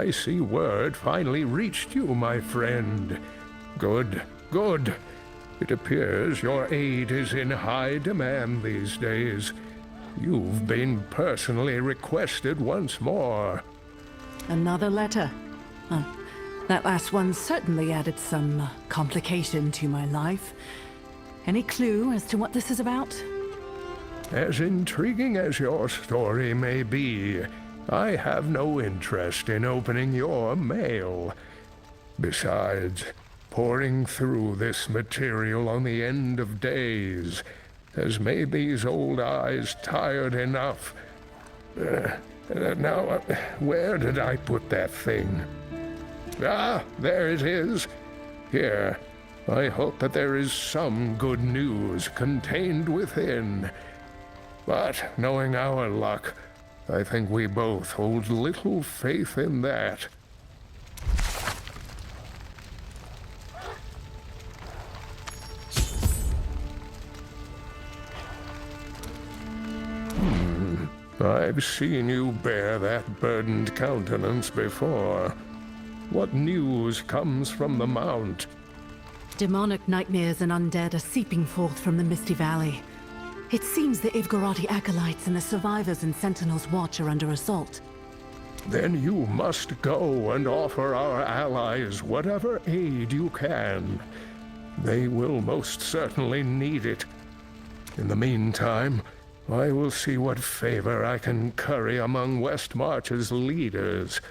I see word finally reached you, my friend. Good, good. It appears your aid is in high demand these days. You've been personally requested once more. Another letter. That last one certainly added some complication to my life. Any clue as to what this is about? As intriguing as your story may be, I have no interest in opening your mail. Besides, pouring through this material on the end of days has made these old eyes tired enough. Now, where did I put that thing? Ah, there it is. Here, I hope that there is some good news contained within. But knowing our luck, I think we both hold little faith in that. I've seen you bear that burdened countenance before. What news comes from the Mount? Demonic nightmares and undead are seeping forth from the Misty Valley. It seems the Ivgarati acolytes and the survivors in Sentinel's Watch are under assault. Then you must go and offer our allies whatever aid you can. They will most certainly need it. In the meantime, I will see what favor I can curry among Westmarch's leaders.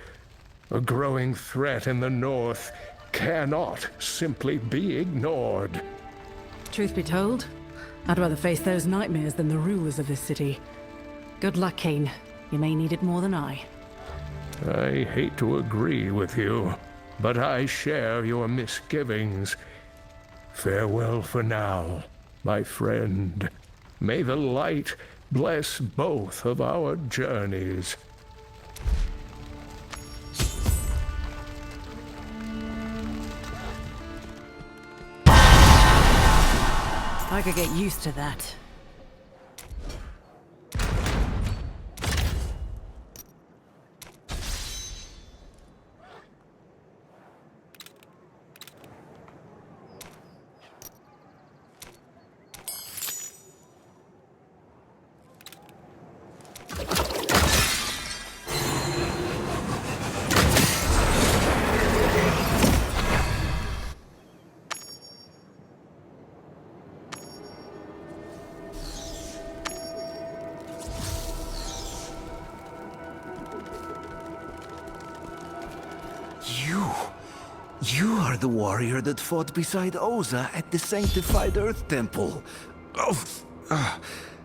A growing threat in the north cannot simply be ignored. Truth be told, I'd rather face those nightmares than the rulers of this city. Good luck, Kane. You may need it more than I. I hate to agree with you, but I share your misgivings. Farewell for now, my friend. May the light bless both of our journeys. I could get used to that. You are the warrior that fought beside Oza at the Sanctified Earth Temple.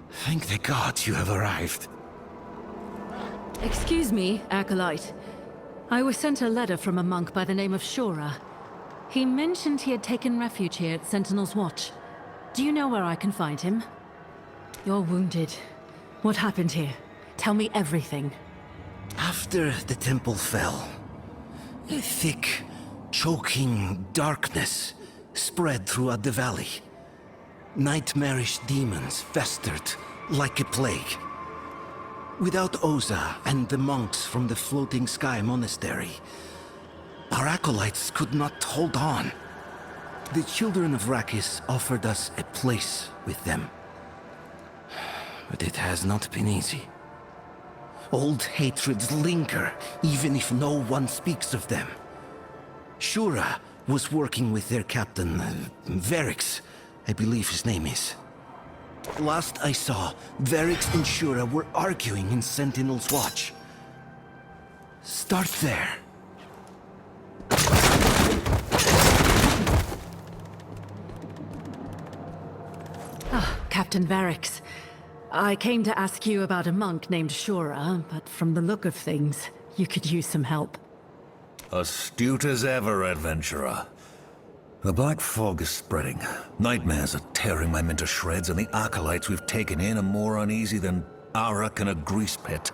Thank the gods you have arrived. Excuse me, Acolyte. I was sent a letter from a monk by the name of Shura. He mentioned he had taken refuge here at Sentinel's Watch. Do you know where I can find him? You're wounded. What happened here? Tell me everything. After the temple fell, a thick, choking darkness spread throughout the valley. Nightmarish demons festered like a plague. Without Oza and the monks from the Floating Sky Monastery, our acolytes could not hold on. The children of Rakis offered us a place with them. But it has not been easy. Old hatreds linger, even if no one speaks of them. Shura was working with their captain, Verix, I believe his name is. Last I saw, Verix and Shura were arguing in Sentinel's Watch. Start there. Captain Verix. I came to ask you about a monk named Shura, but from the look of things, you could use some help. Astute as ever, adventurer. The black fog is spreading. Nightmares are tearing my men to shreds, and the acolytes we've taken in are more uneasy than Arak in a grease pit.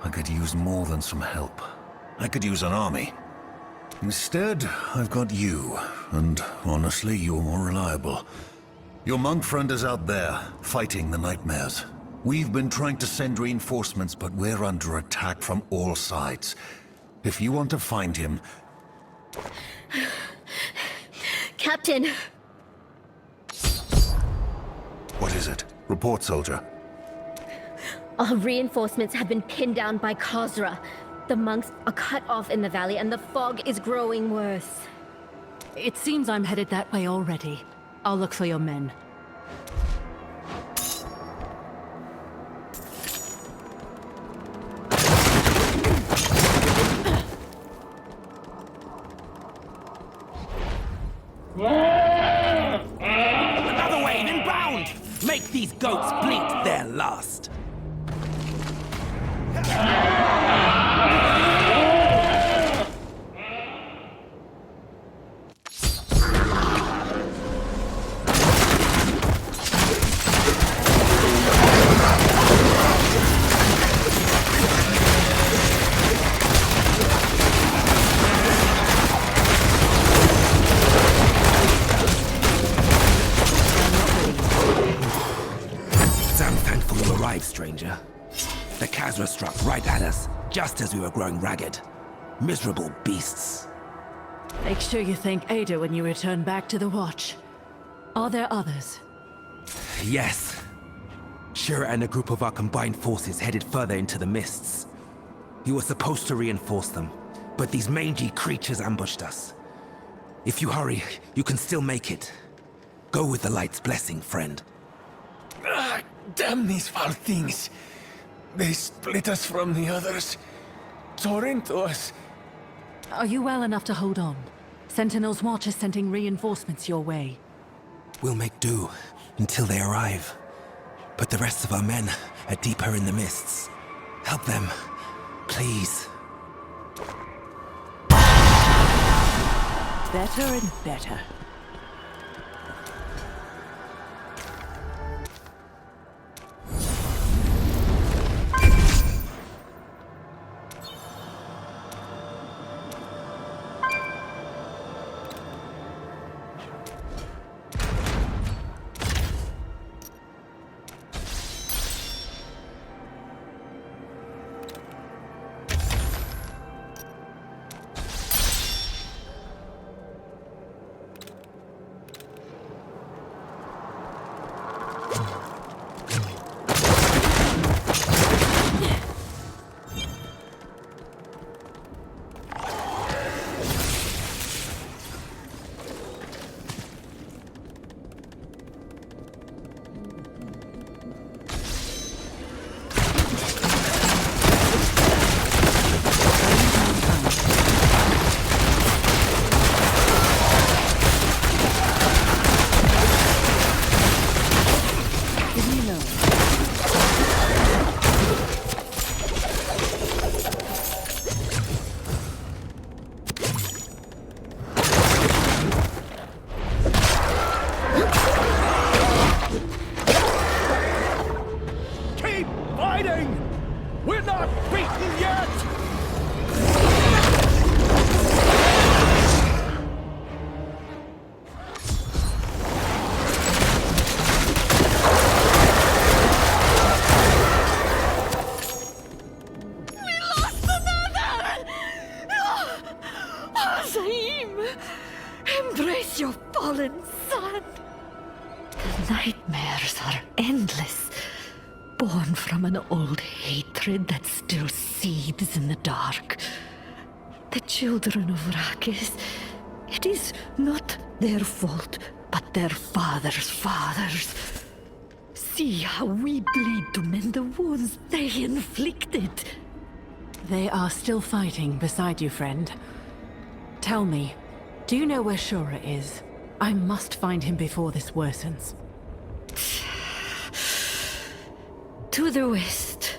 I could use more than some help. I could use an army. Instead, I've got you, and honestly, you're more reliable. Your monk friend is out there, fighting the nightmares. We've been trying to send reinforcements, but we're under attack from all sides. If you want to find him... Captain! What is it? Report, soldier. Our reinforcements have been pinned down by Khazra. The monks are cut off in the valley and the fog is growing worse. It seems I'm headed that way already. I'll look for your men. Another wave inbound! Make these goats bleat their last. Stranger. The Khazra struck right at us, just as we were growing ragged. Miserable beasts. Make sure you thank Ada when you return back to the Watch. Are there others? Yes. Shira and a group of our combined forces headed further into the mists. You were supposed to reinforce them, but these mangy creatures ambushed us. If you hurry, you can still make it. Go with the light's blessing, friend. Damn these foul things. They split us from the others. Tore into us. Are you well enough to hold on? Sentinel's Watch is sending reinforcements your way. We'll make do until they arrive. But the rest of our men are deeper in the mists. Help them, please. Better and better. Embrace your fallen son. The nightmares are endless, born from an old hatred that still seethes in the dark. The children of Rakis, it is not their fault, but their fathers' fathers. See how we bleed to mend the wounds they inflicted. They are still fighting beside you, friend. Tell me, do you know where Shura is? I must find him before this worsens. To the west.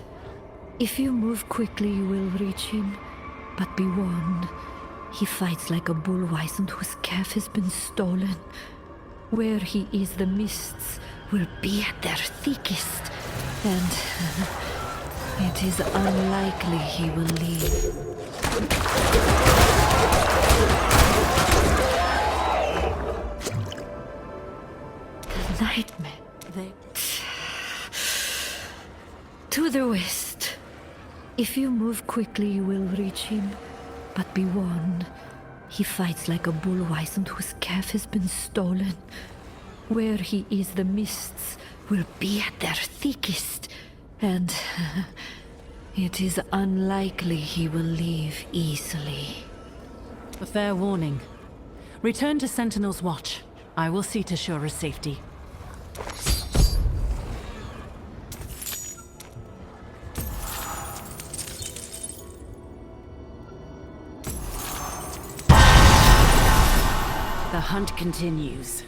If you move quickly, you will reach him. But be warned, he fights like a bull wizened whose calf has been stolen. Where he is, the mists will be at their thickest. And it is unlikely he will leave. The nightmare. To the west. If you move quickly, you will reach him. But be warned, he fights like a bull wizened whose calf has been stolen. Where he is, the mists will be at their thickest, and it is unlikely he will leave easily. A fair warning. Return to Sentinel's watch. I will see to Shura's safety. The hunt continues.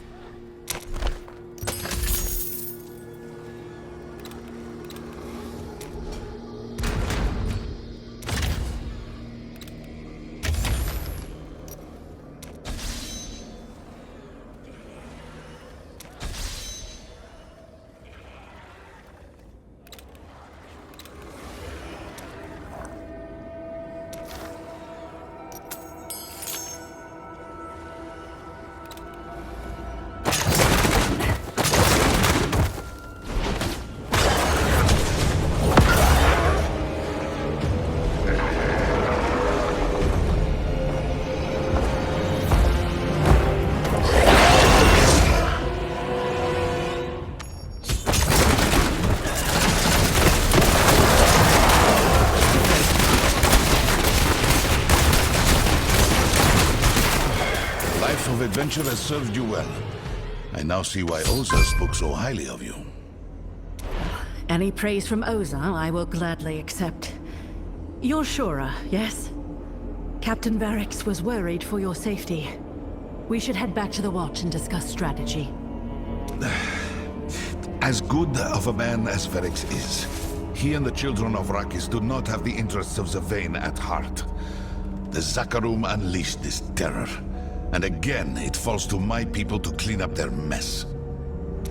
Adventure has served you well. I now see why Oza spoke so highly of you. Any praise from Oza, I will gladly accept. You're Shura, yes? Captain Varix was worried for your safety. We should head back to the Watch and discuss strategy. As good of a man as Varix is, he and the children of Rakis do not have the interests of Zavain at heart. The Zakarum unleashed this terror. And again, it falls to my people to clean up their mess.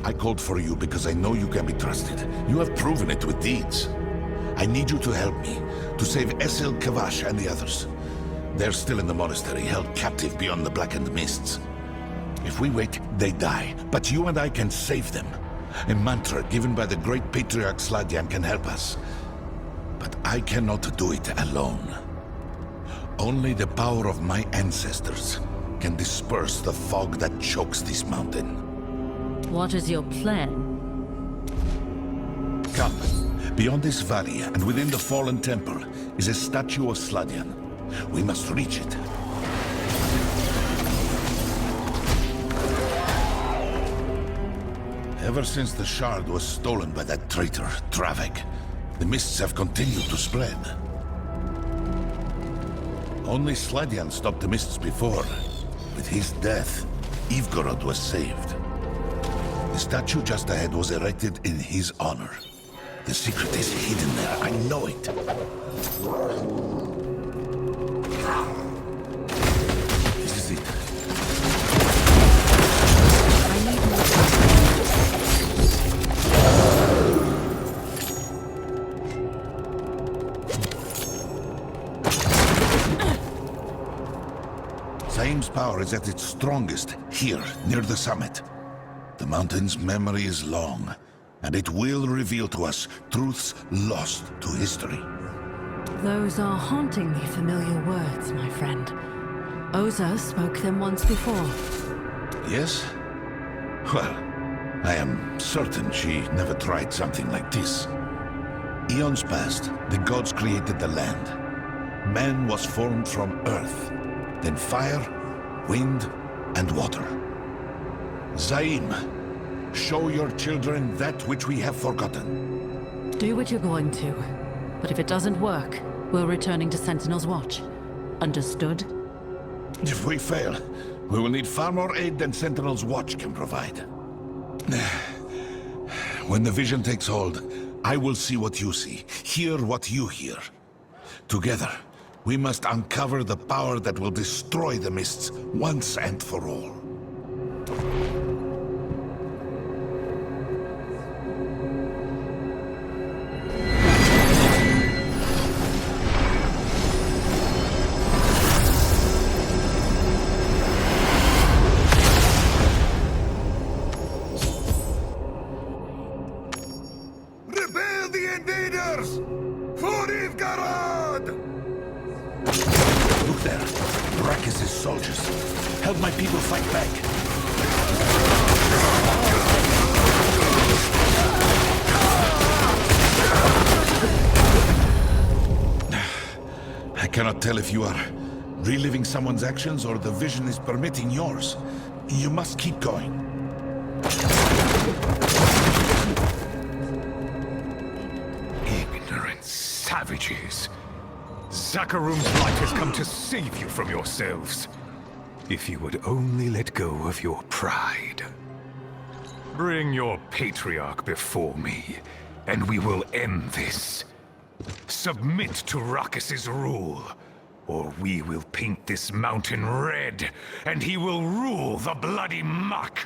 I called for you because I know you can be trusted. You have proven it with deeds. I need you to help me, to save Esil, Kavash, and the others. They're still in the monastery, held captive beyond the blackened mists. If we wait, they die. But you and I can save them. A mantra given by the great patriarch Sladian can help us. But I cannot do it alone. Only the power of my ancestors can disperse the fog that chokes this mountain. What is your plan? Come. Beyond this valley, and within the fallen temple, is a statue of Sladian. We must reach it. Ever since the shard was stolen by that traitor, Travek, the mists have continued to spread. Only Sladian stopped the mists before. With his death, Ivgorod was saved. The statue just ahead was erected in his honor. The secret is hidden there, I know it. This is it. I need more time. Zaim's power is at its strongest here, near the summit. The mountain's memory is long, and it will reveal to us truths lost to history. Those are hauntingly familiar words, my friend. Oza spoke them once before. Yes? Well, I am certain she never tried something like this. Eons past, the gods created the land. Man was formed from earth, then fire, wind, and water. Zaim, show your children that which we have forgotten. Do what you're going to. But if it doesn't work, we're returning to Sentinel's watch. Understood? If we fail, we will need far more aid than Sentinel's watch can provide. When the vision takes hold, I will see what you see, hear what you hear. Together, we must uncover the power that will destroy the mists once and for all. Repel the invaders! For Ivgarod! Look there! soldiers. Help my people fight back. I cannot tell if you are reliving someone's actions or the vision is permitting yours. You must keep going. Ignorant savages. Zakarum's light has come to save you from yourselves. If you would only let go of your pride. Bring your patriarch before me, and we will end this. Submit to Rakis's rule, or we will paint this mountain red, and he will rule the bloody muck.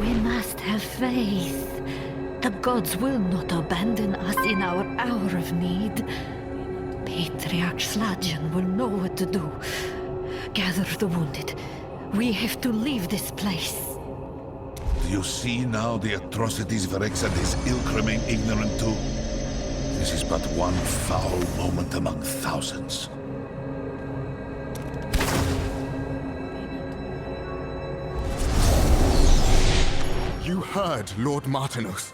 We must have faith. The gods will not abandon us in our hour of need. Patriarch Sladjan will know what to do. Gather the wounded. We have to leave this place. Do you see now the atrocities Verex and his ilk remain ignorant to? This is but one foul moment among thousands. You heard Lord Martinos.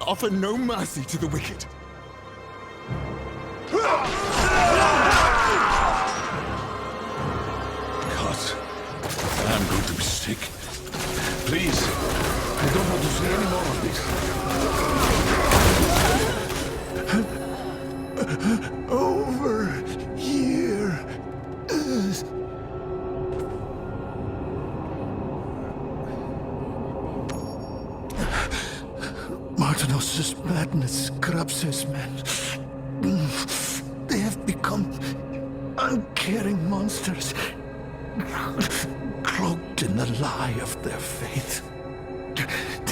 Offer no mercy to the wicked. God, I'm going to be sick. Please, I don't want to see any more of this. Over here. Martinos' madness corrupts his men. They have become uncaring monsters, cloaked in the lie of their faith.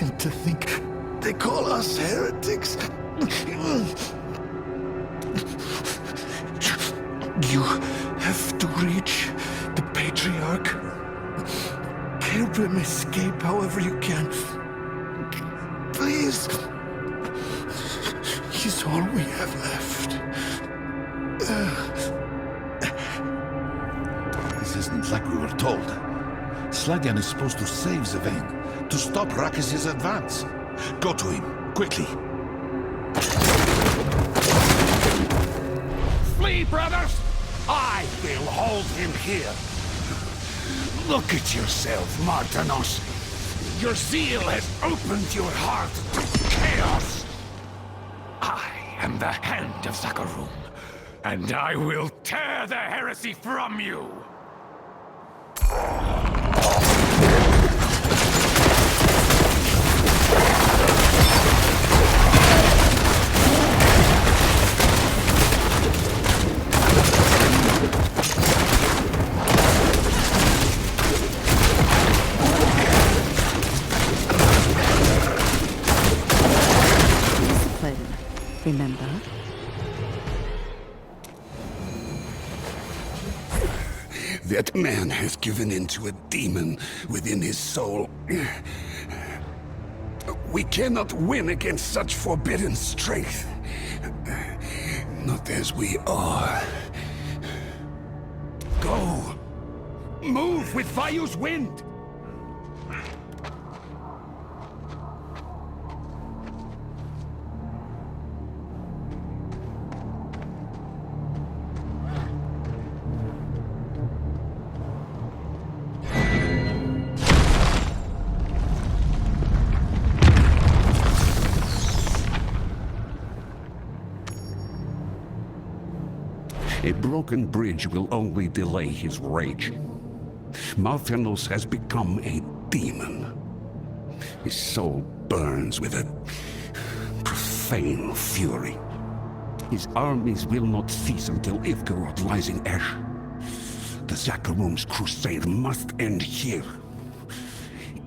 And to think they call us heretics. You have to reach the Patriarch. Help him escape however you can. Please. He's all we have left. This isn't like we were told. Sladjan is supposed to save Zavain, to stop Rakis's advance. Go to him, quickly. Flee, brothers! I will hold him here. Look at yourself, Martinos. Your zeal has opened your heart to chaos. I am the hand of Zakarum, and I will tear the heresy from you. Remember? That man has given in to a demon within his soul. We cannot win against such forbidden strength. Not as we are. Go! Move with Vayu's wind! A broken bridge will only delay his rage. Malthanos has become a demon. His soul burns with a profane fury. His armies will not cease until Ivgarot lies in ash. The Zakarum's crusade must end here.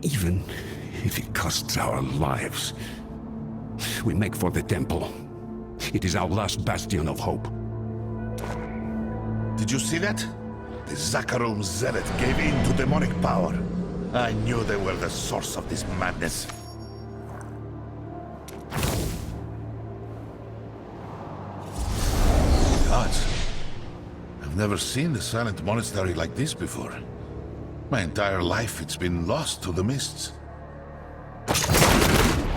Even if it costs our lives. We make for the temple. It is our last bastion of hope. Did you see that? The Zakarum zealot gave in to demonic power. I knew they were the source of this madness. gods. I've never seen the silent monastery like this before. My entire life it's been lost to the mists.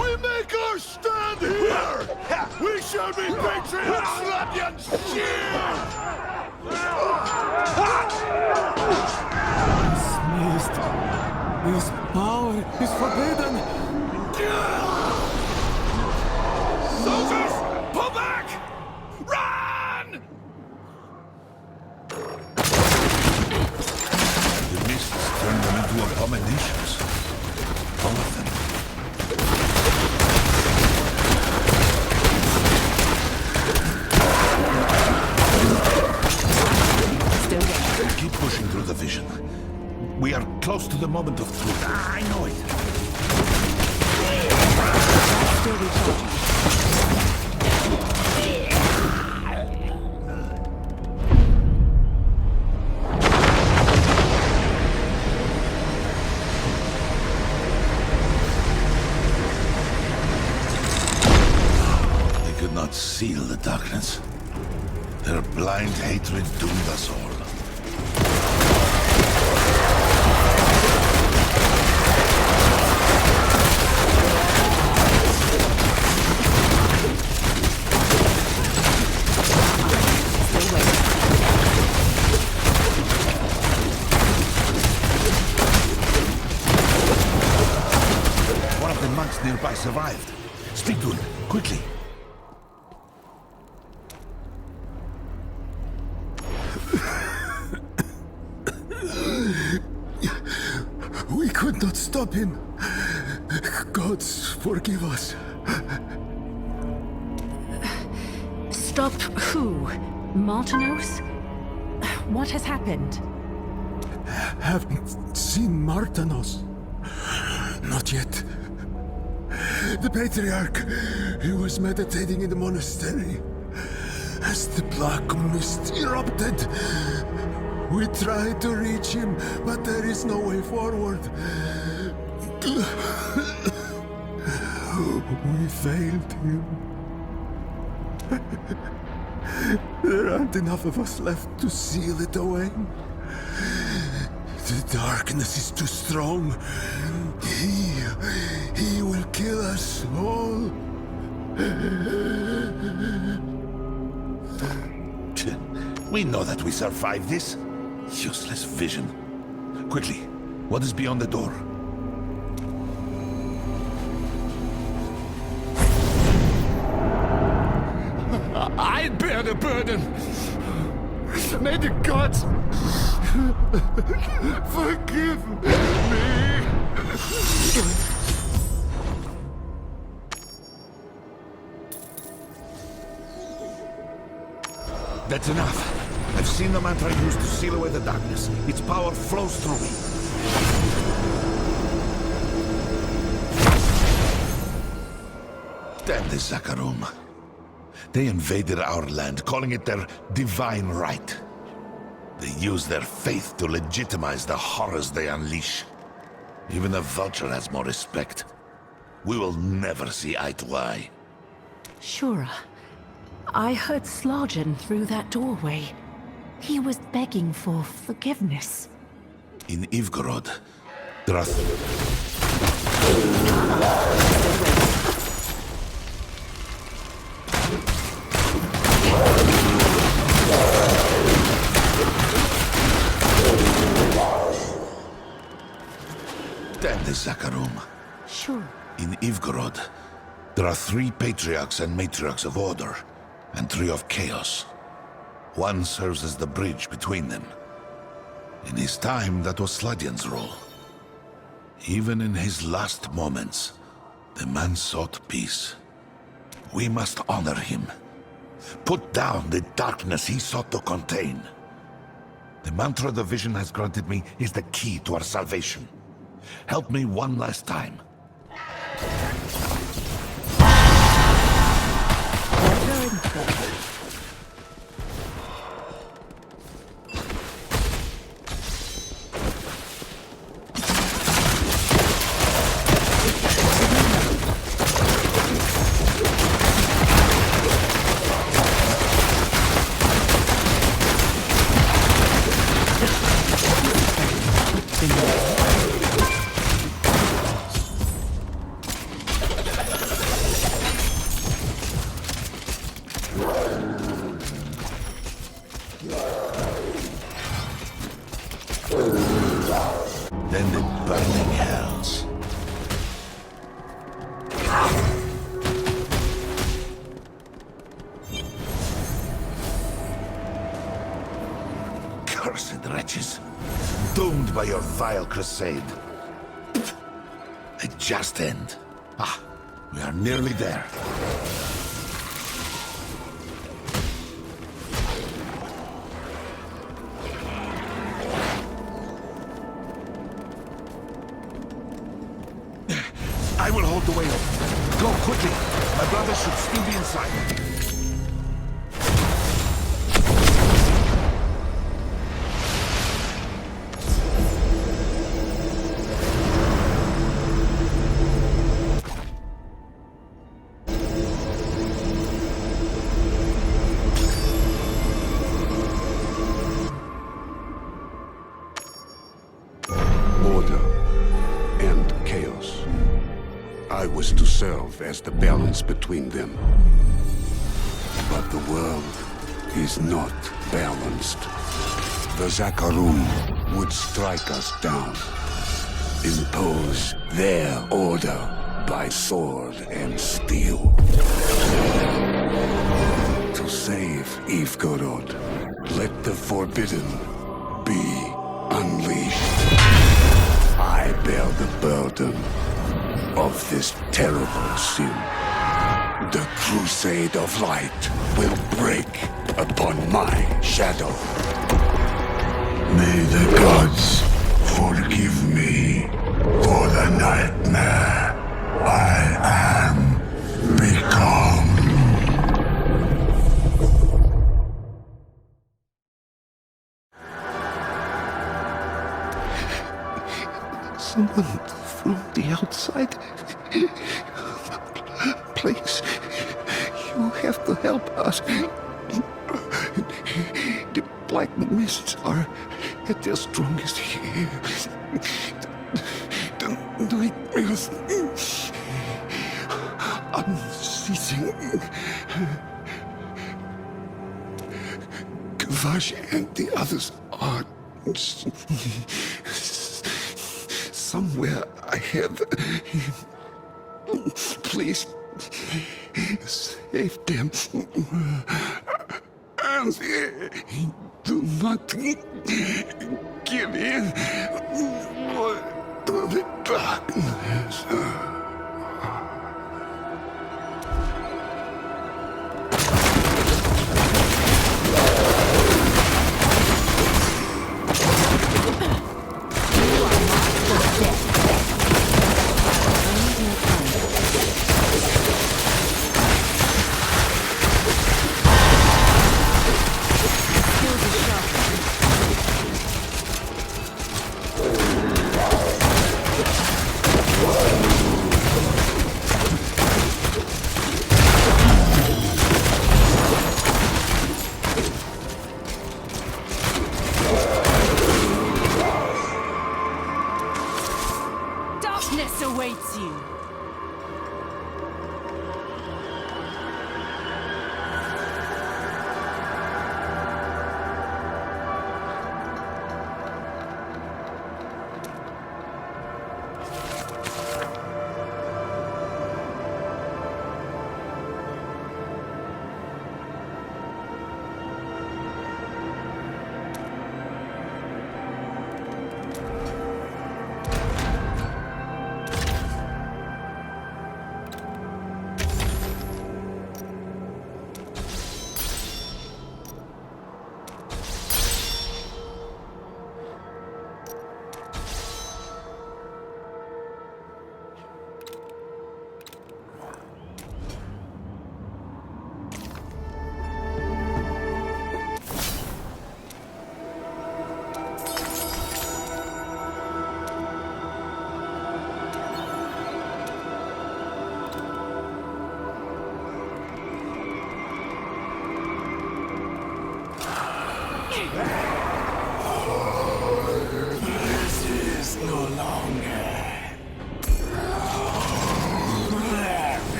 We make our stand here! We shall be patriots, Latvian shield! Mist. This power is forbidden. Soldiers, pull back! Run! The mists turn them into abominations. All of them. Keep pushing through the vision. We are close to the moment of truth. I know it. Still recharging. They could not seal the darkness. Their blind hatred doomed us all. One of the monks nearby survived. Speak to him, quickly. We could not stop him. Gods, forgive us. Stop who? Martinos? What has happened? Haven't seen Martanos. Not yet. The Patriarch, he was meditating in the monastery. As the black mist erupted, we tried to reach him, but there is no way forward. We failed him. There aren't enough of us left to seal it away. The darkness is too strong. He will kill us all. We know that we survived this. Useless vision. Quickly, what is beyond the door? I'll bear the burden. May the gods forgive me. That's enough. I've seen the mantra used to seal away the darkness. Its power flows through me. Damn the Zakarum. They invaded our land, calling it their divine right. They use their faith to legitimize the horrors they unleash. Even a vulture has more respect. We will never see eye to eye. Shura. I heard Slajan through that doorway. He was begging for forgiveness. In Ivgorod, there are... Damn the Zakarum. Sure. In Ivgorod, there are 3 patriarchs and matriarchs of order, and 3 of chaos. One serves as the bridge between them. In his time, that was Sladjan's role. Even in his last moments, the man sought peace. We must honor him. Put down the darkness he sought to contain. The mantra the vision has granted me is the key to our salvation. Help me one last time. Cursed wretches. Doomed by your vile crusade. A just end. Ah, we are nearly there. I will hold the way open. Go quickly. My brother should still be inside. As the balance between them. But the world is not balanced. The Zakarum would strike us down, impose their order by sword and steel. To save Ivgorod, let the forbidden be unleashed. I bear the burden of this terrible sin. The crusade of light will break upon my shadow. May the gods forgive me for the nightmare I am become. Someone from the outside. Please, you have to help us. The black mists are at their strongest here. The nightmares unceasing. Kavash and the others are somewhere ahead. Please save them. And do not give in to the darkness. Awaits you.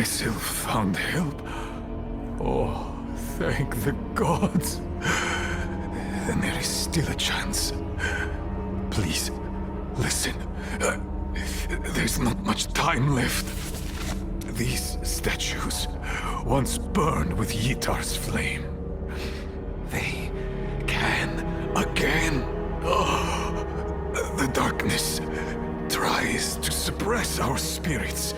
myself found help. Oh, thank the gods. Then there is still a chance. Please, listen. There's not much time left. These statues once burned with Yitar's flame. They can again. Oh, the darkness tries to suppress our spirits.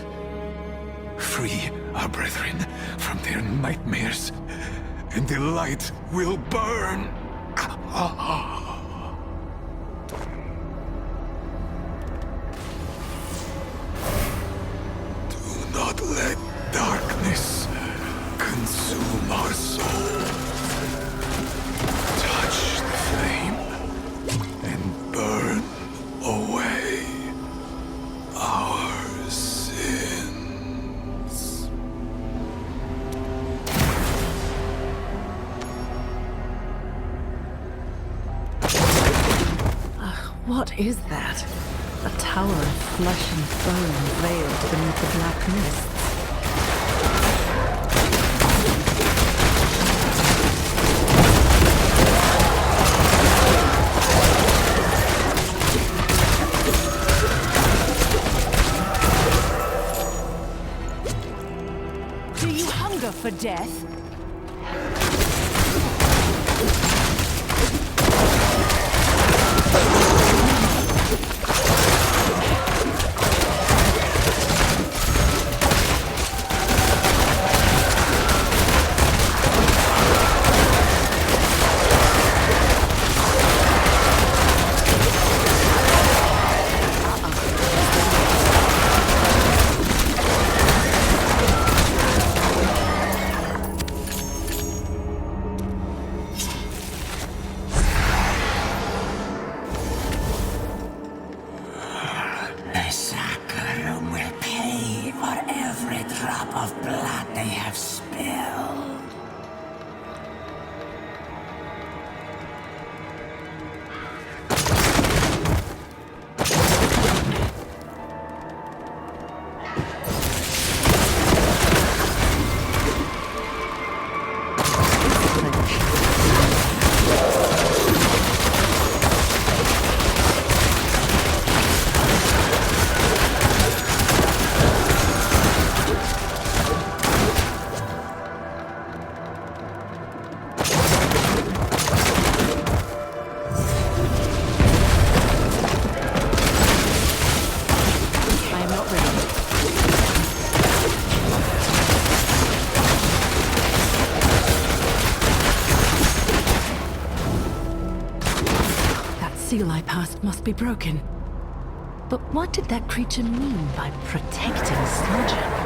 Free our brethren from their nightmares, and the light will burn. Do not let darkness consume our souls. Touch the flame and burn away our sins. What is that? A tower of flesh and bone veiled beneath the black mists. Do you hunger for death? seal I passed must be broken. But what did that creature mean by protecting Sludger?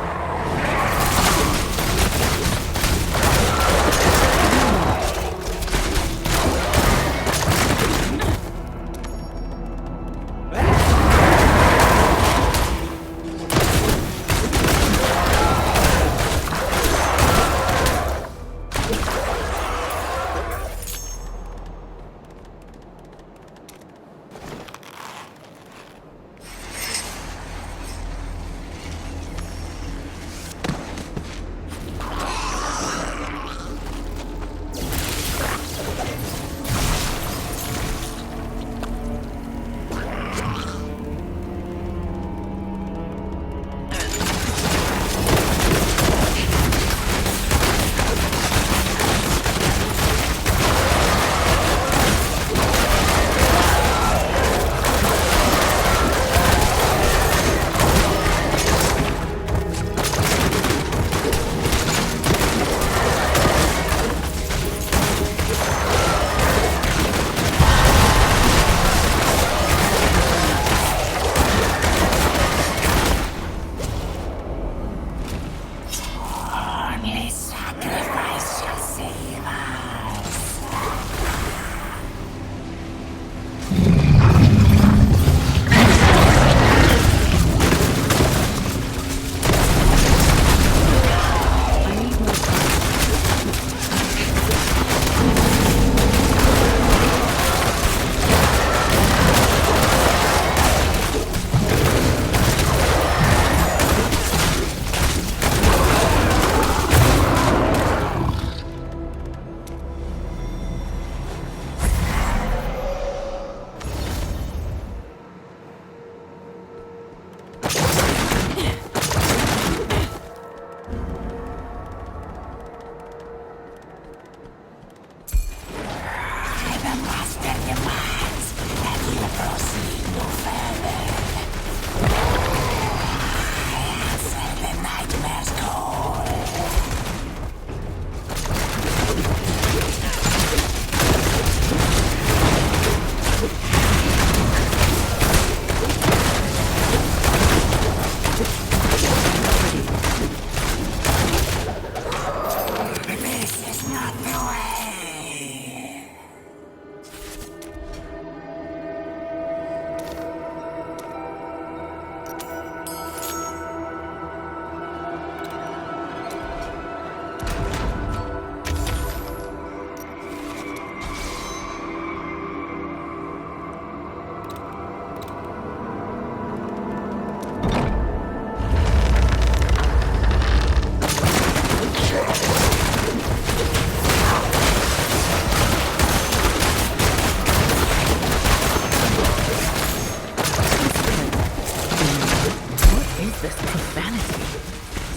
Profanity?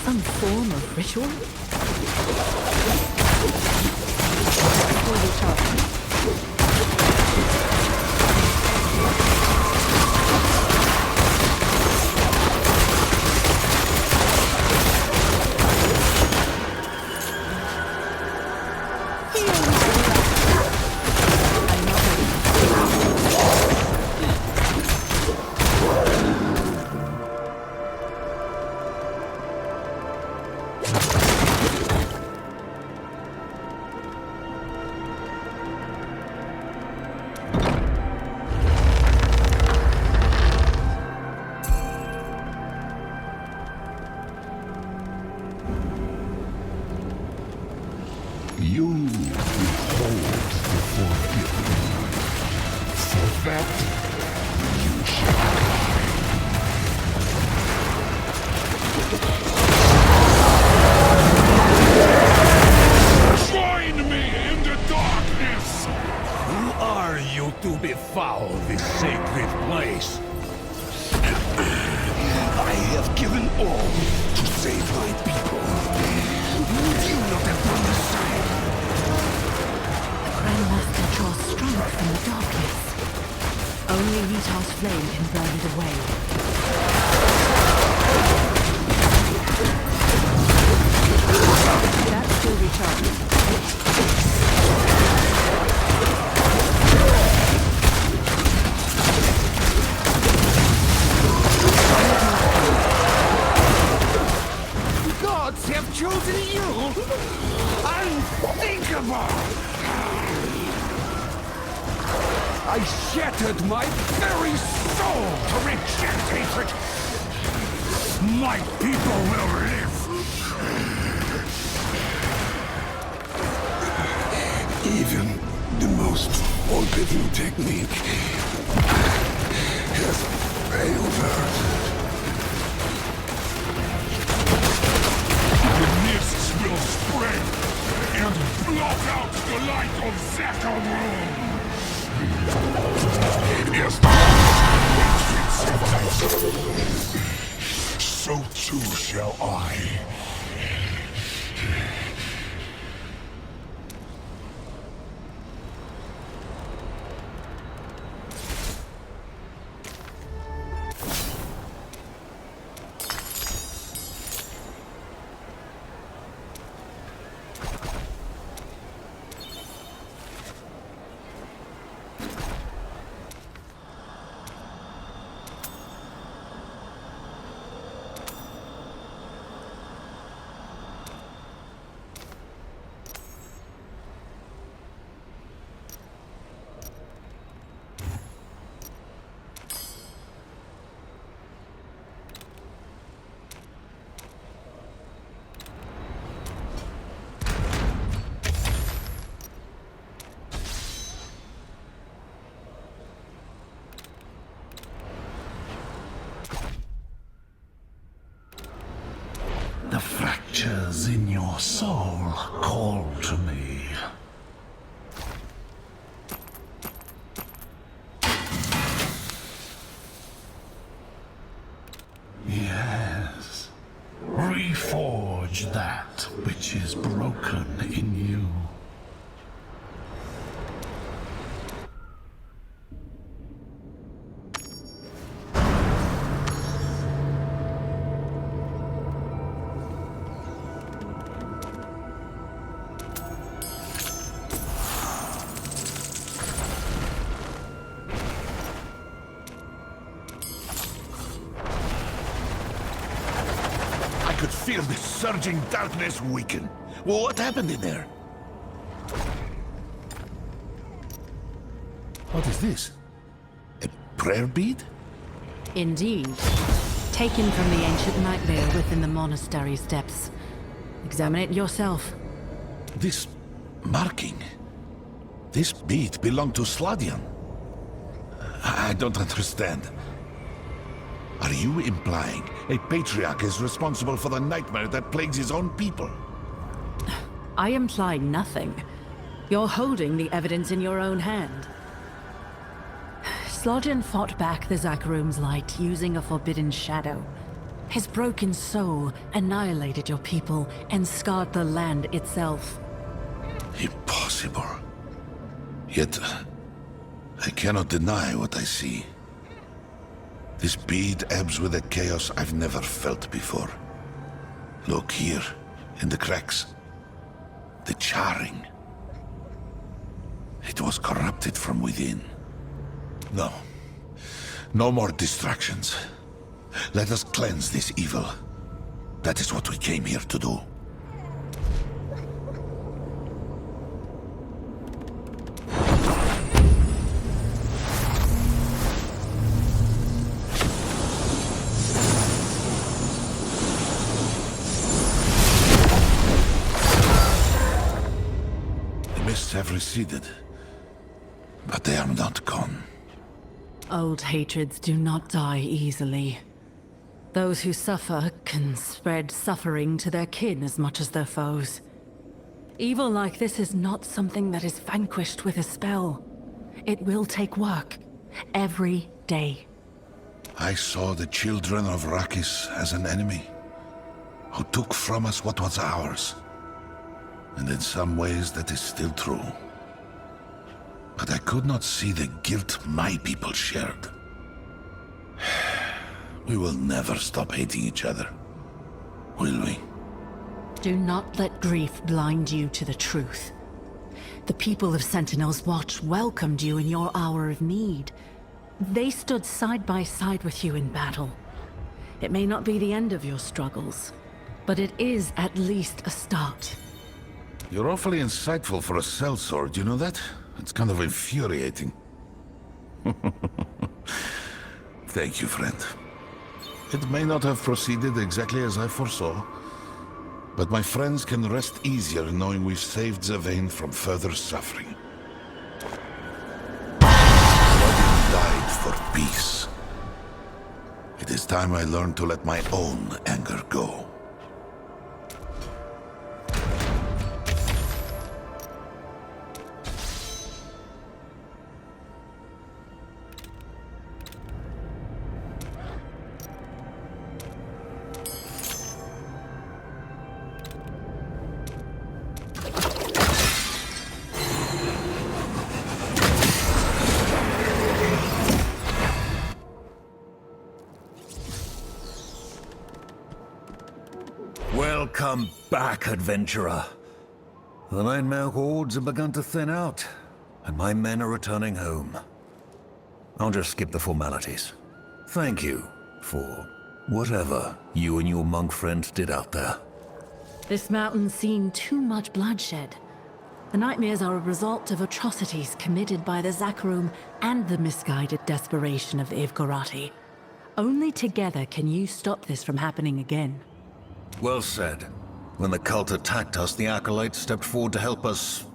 Some form of ritual? Fully charged. You behold the forbidden. For that, you shall die. Join me in the darkness! Who are you to befoul this sacred place? I have given all to save my people. Would you not have done the same? Grandmaster draws strength from the darkness. Only Ritar's flame can burn it away. That's still recharged. Gods have chosen you! Unthinkable! I shattered my very soul to reject hatred! My people will live! Even the most forbidden technique has failed her. The mists will spread and blot out the light of Zavain. Yes, so too shall I. The fractures in your soul call to me. Yes. Reforge that which is broken in you. I could feel the surging darkness weaken. Well, what happened in there? What is this? A prayer bead? Indeed. Taken from the ancient nightmare within the monastery's depths. Examine it yourself. This marking. This bead belonged to Sladian. I don't understand. Are you implying a patriarch is responsible for the nightmare that plagues his own people? I imply nothing. You're holding the evidence in your own hand. Slodgen fought back the Zakaroom's light using a forbidden shadow. His broken soul annihilated your people and scarred the land itself. Impossible. Yet, I cannot deny what I see. This bead ebbs with a chaos I've never felt before. Look here, in the cracks. The charring. It was corrupted from within. No. No more distractions. Let us cleanse this evil. That is what we came here to do. The mists have receded, but they are not gone. Old hatreds do not die easily. Those who suffer can spread suffering to their kin as much as their foes. Evil like this is not something that is vanquished with a spell. It will take work, every day. I saw the children of Arrakis as an enemy, who took from us what was ours. And in some ways that is still true. But I could not see the guilt my people shared. We will never stop hating each other, will we? Do not let grief blind you to the truth. The people of Sentinel's Watch welcomed you in your hour of need. They stood side by side with you in battle. It may not be the end of your struggles, but it is at least a start. You're awfully insightful for a sellsword, you know that? It's kind of infuriating. Thank you, friend. It may not have proceeded exactly as I foresaw, but my friends can rest easier knowing we've saved Zavain from further suffering. Odin died for peace. It is time I learned to let my own anger go. Welcome back, adventurer. The Nightmare hordes have begun to thin out, and my men are returning home. I'll just skip the formalities. Thank you for whatever you and your monk friend did out there. This mountain's seen too much bloodshed. The nightmares are a result of atrocities committed by the Zakarum and the misguided desperation of the Ivgorati. Only together can you stop this from happening again. Well said. When the cult attacked us, the Acolytes stepped forward to help us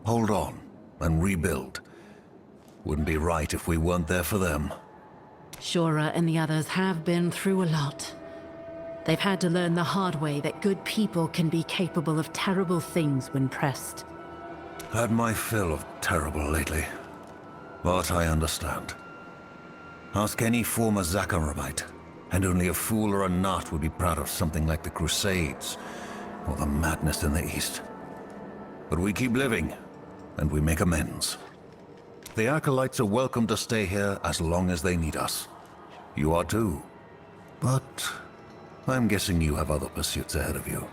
hold on and rebuild. Wouldn't be right if we weren't there for them. Shura and the others have been through a lot. They've had to learn the hard way that good people can be capable of terrible things when pressed. Had my fill of terrible lately, but I understand. Ask any former Zakarumite, and only a fool or a nut would be proud of something like the Crusades, or the madness in the East. But we keep living, and we make amends. The Acolytes are welcome to stay here as long as they need us. You are too. But I'm guessing you have other pursuits ahead of you.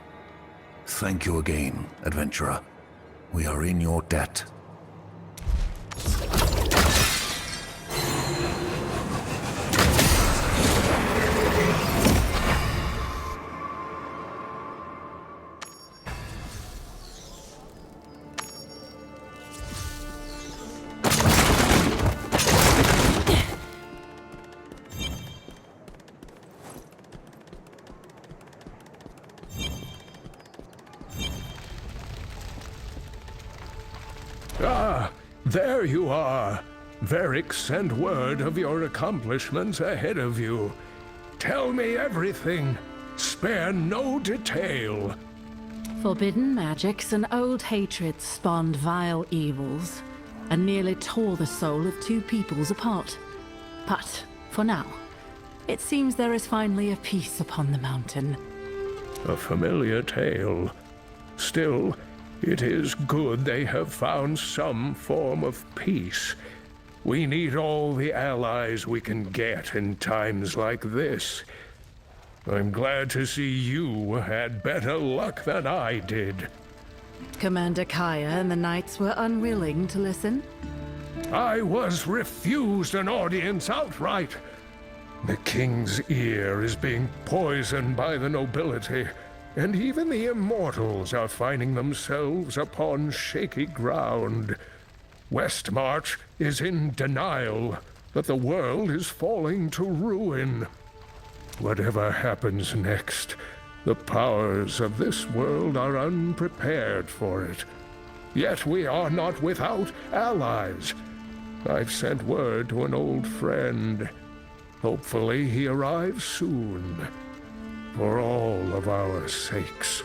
Thank you again, adventurer. We are in your debt. Ah, there you are. Varric sent word of your accomplishments ahead of you. Tell me everything. Spare no detail. Forbidden magics and old hatreds spawned vile evils, and nearly tore the soul of two peoples apart. But, for now, It seems there is finally a peace upon the mountain. A familiar tale. Still, it is good they have found some form of peace. We need all the allies we can get in times like this. I'm glad to see you had better luck than I did. Commander Kaya and the Knights were unwilling to listen? I was refused an audience outright. The king's ear is being poisoned by the nobility, and even the immortals are finding themselves upon shaky ground. Westmarch is in denial that the world is falling to ruin. Whatever happens next, the powers of this world are unprepared for it. Yet we are not without allies. I've sent word to an old friend. Hopefully he arrives soon, for all of our sakes.